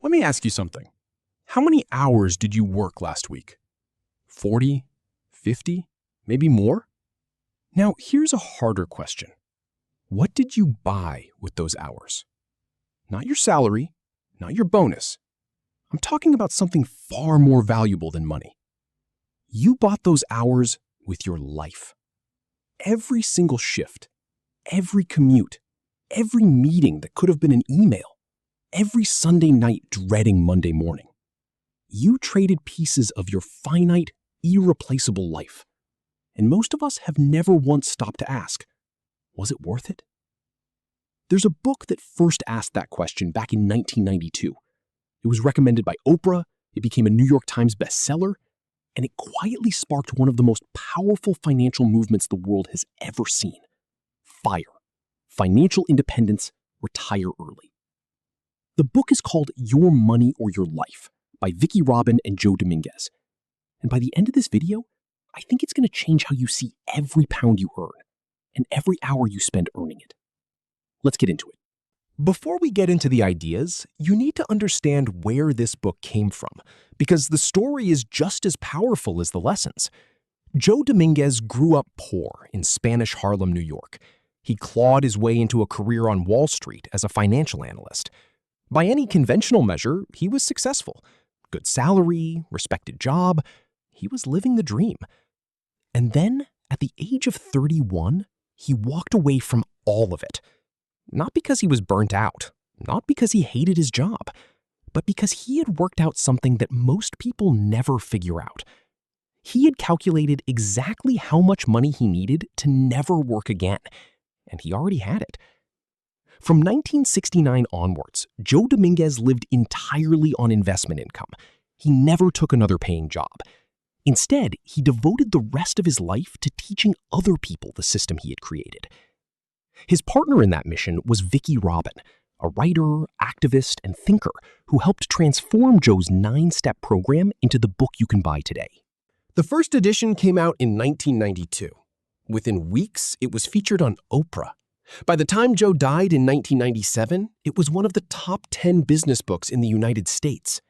Let me ask you something. How many hours did you work last week? 40? 50? Maybe more? Now, here's a harder question. What did you buy with those hours? Not your salary, not your bonus. I'm talking about something far more valuable than money. You bought those hours with your life. Every single shift, every commute, every meeting that could have been an email, every Sunday night dreading Monday morning. You traded pieces of your finite, irreplaceable life. And most of us have never once stopped to ask, was it worth it? There's a book that first asked that question back in 1992. It was recommended by Oprah, it became a New York Times bestseller, and it quietly sparked one of the most powerful financial movements the world has ever seen. FIRE, Financial Independence, Retire Early. The book is called Your Money or Your Life by Vicki and Joe Dominguez. And by the end of this video, I think it's going to change how you see every pound you earn and every hour you spend earning it. Let's get into it. Before we get into the ideas, you need to understand where this book came from, because the story is just as powerful as the lessons. Joe Dominguez grew up poor in Spanish Harlem, New York. He clawed his way into a career on Wall Street as a financial analyst. By any conventional measure, he was successful. Good salary, respected job. He was living the dream. And then, at the age of 31, he walked away from all of it. Not because he was burnt out, not because he hated his job, but because he had worked out something that most people never figure out. He had calculated exactly how much money he needed to never work again, and he already had it. From 1969 onwards, Joe Dominguez lived entirely on investment income. He never took another paying job. Instead, he devoted the rest of his life to teaching other people the system he had created. His partner in that mission was Vicki, a writer, activist, and thinker who helped transform Joe's 9-step program into the book you can buy today. The first edition came out in 1992. Within weeks, it was featured on Oprah. By the time Joe died in 1997, it was one of the top 10 business books in the United States.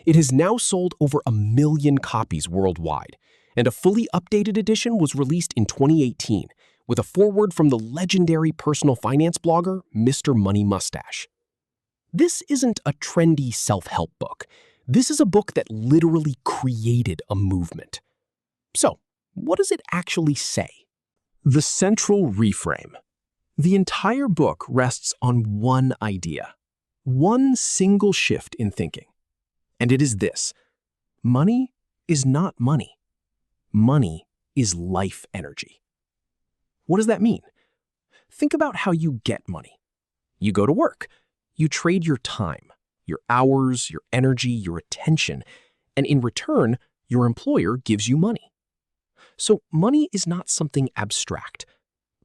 It has now sold over 1 million copies worldwide, and a fully updated edition was released in 2018, with a foreword from the legendary personal finance blogger, Mr. Money Mustache. This isn't a trendy self-help book. This is a book that literally created a movement. So, what does it actually say? The central reframe. The entire book rests on one idea, one single shift in thinking. And it is this: money is not money. Money is life energy. What does that mean? Think about how you get money. You go to work. You trade your time, your hours, your energy, your attention, and in return, your employer gives you money. So money is not something abstract.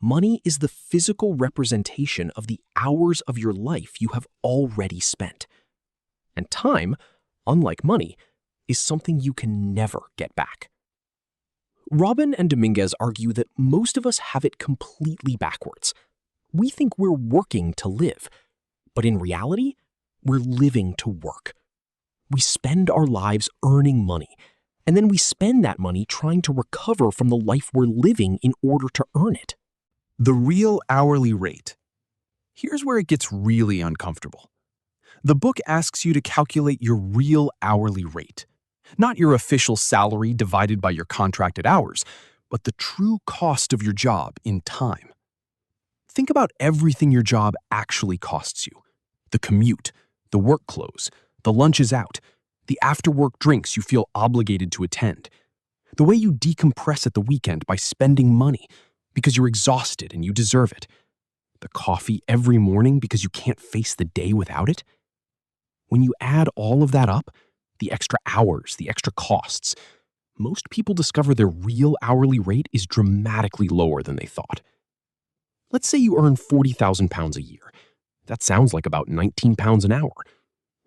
Money is the physical representation of the hours of your life you have already spent. And time, unlike money, is something you can never get back. and Dominguez argue that most of us have it completely backwards. We think we're working to live, but in reality, we're living to work. We spend our lives earning money, and then we spend that money trying to recover from the life we're living in order to earn it. The real hourly rate. Here's where it gets really uncomfortable. The book asks you to calculate your real hourly rate, not your official salary divided by your contracted hours, but the true cost of your job in time. Think about everything your job actually costs you: the commute, the work clothes, the lunches out, the after-work drinks you feel obligated to attend, the way you decompress at the weekend by spending money because you're exhausted and you deserve it, the coffee every morning because you can't face the day without it. When you add all of that up, the extra hours, the extra costs, most people discover their real hourly rate is dramatically lower than they thought. Let's say you earn £40,000 a year. That sounds like about £19 an hour.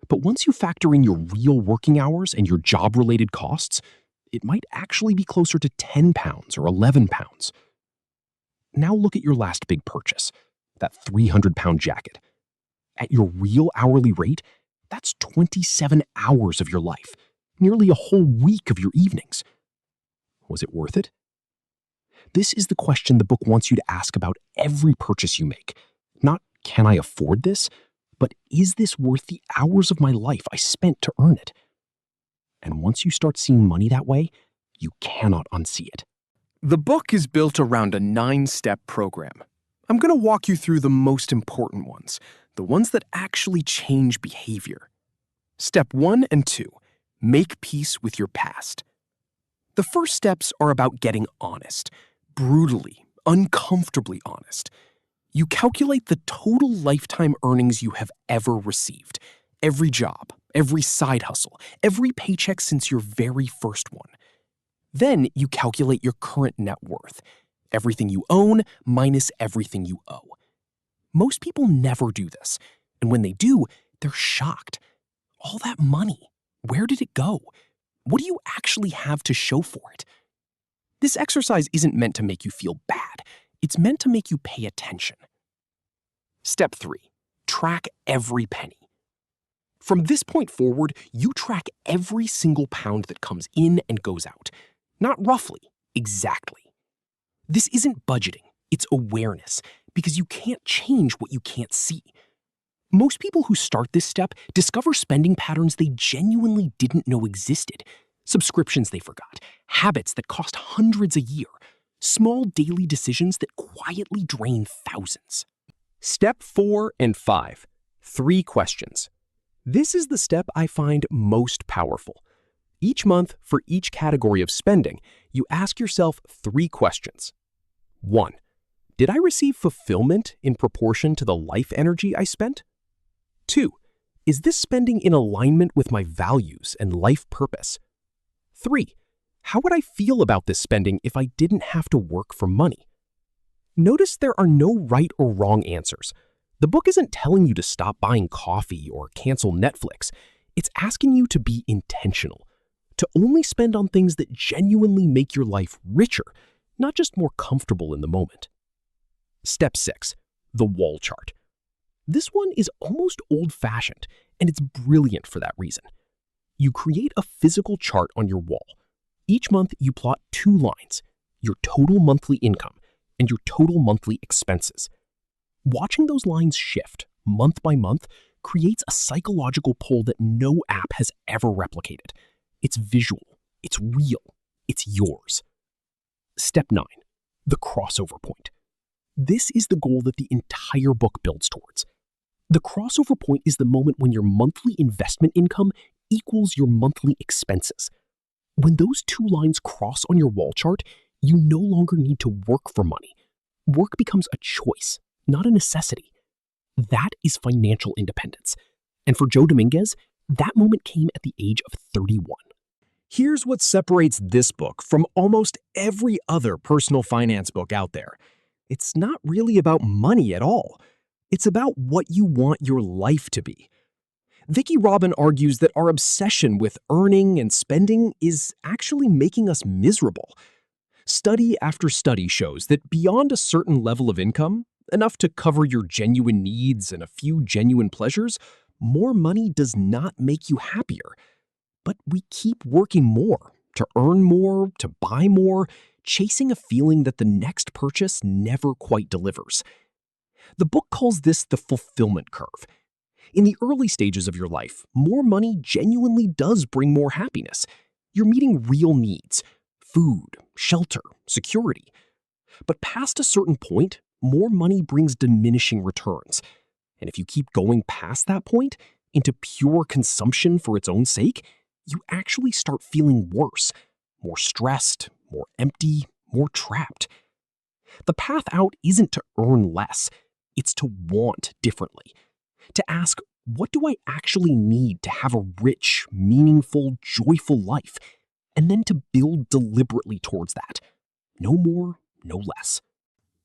But once you factor in your real working hours and your job-related costs, it might actually be closer to £10 or £11. Now look at your last big purchase, that £300 jacket. At your real hourly rate, That's 27 hours of your life, nearly a whole week of your evenings. Was it worth it? This is the question the book wants you to ask about every purchase you make. Not, can I afford this? But is this worth the hours of my life I spent to earn it? And once you start seeing money that way, you cannot unsee it. The book is built around a 9-step program. I'm going to walk you through the most important ones, the ones that actually change behavior. Step 1 and 2, make peace with your past. The first steps are about getting honest, brutally, uncomfortably honest. You calculate the total lifetime earnings you have ever received, every job, every side hustle, every paycheck since your very first one. Then you calculate your current net worth, everything you own minus everything you owe. Most people never do this, and when they do, they're shocked. All that money, where did it go? What do you actually have to show for it? This exercise isn't meant to make you feel bad. It's meant to make you pay attention. Step 3, track every penny. From this point forward, you track every single pound that comes in and goes out. Not roughly, exactly. This isn't budgeting, it's awareness, because you can't change what you can't see. Most people who start this step discover spending patterns they genuinely didn't know existed, subscriptions they forgot, habits that cost hundreds a year, small daily decisions that quietly drain thousands. Step 4 and 5, 3 questions. This is the step I find most powerful. Each month, for each category of spending, you ask yourself 3 questions. 1. Did I receive fulfillment in proportion to the life energy I spent? 2. Is this spending in alignment with my values and life purpose? 3. How would I feel about this spending if I didn't have to work for money? Notice there are no right or wrong answers. The book isn't telling you to stop buying coffee or cancel Netflix. It's asking you to be intentional, to only spend on things that genuinely make your life richer, not just more comfortable in the moment. Step 6, the wall chart. This one is almost old-fashioned, and it's brilliant for that reason. You create a physical chart on your wall. Each month, you plot 2 lines, your total monthly income and your total monthly expenses. Watching those lines shift month by month creates a psychological pull that no app has ever replicated. It's visual, it's real, it's yours. Step 9, the crossover point. This is the goal that the entire book builds towards. The crossover point is the moment when your monthly investment income equals your monthly expenses. When those 2 lines cross on your wall chart, you no longer need to work for money. Work becomes a choice, not a necessity. That is financial independence. And for Joe Dominguez, that moment came at the age of 31. Here's what separates this book from almost every other personal finance book out there. It's not really about money at all. It's about what you want your life to be. Vicki argues that our obsession with earning and spending is actually making us miserable. Study after study shows that beyond a certain level of income, enough to cover your genuine needs and a few genuine pleasures, more money does not make you happier. But we keep working more, to earn more, to buy more, chasing a feeling that the next purchase never quite delivers. The book calls this the fulfillment curve. In the early stages of your life, more money genuinely does bring more happiness. You're meeting real needs: food, shelter, security. But past a certain point, more money brings diminishing returns. And if you keep going past that point, into pure consumption for its own sake, you actually start feeling worse, more stressed, more empty, more trapped. The path out isn't to earn less, it's to want differently. To ask, what do I actually need to have a rich, meaningful, joyful life? And then to build deliberately towards that. No more, no less.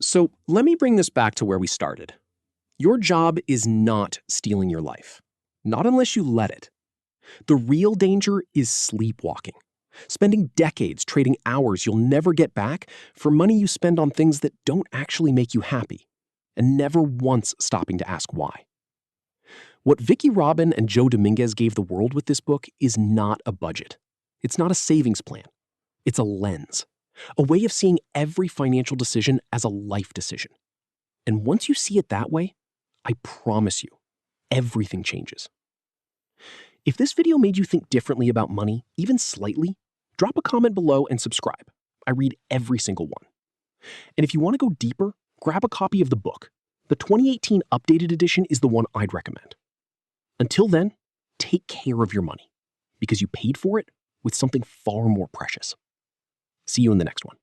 So let me bring this back to where we started. Your job is not stealing your life. Not unless you let it. The real danger is sleepwalking. Spending decades trading hours you'll never get back for money you spend on things that don't actually make you happy, and never once stopping to ask why. What Vicki Robin and Joe Dominguez gave the world with this book is not a budget. It's not a savings plan. It's a lens, a way of seeing every financial decision as a life decision. And once you see it that way, I promise you, everything changes. If this video made you think differently about money, even slightly, drop a comment below and subscribe. I read every single one. And if you want to go deeper, grab a copy of the book. The 2018 updated edition is the one I'd recommend. Until then, take care of your money, because you paid for it with something far more precious. See you in the next one.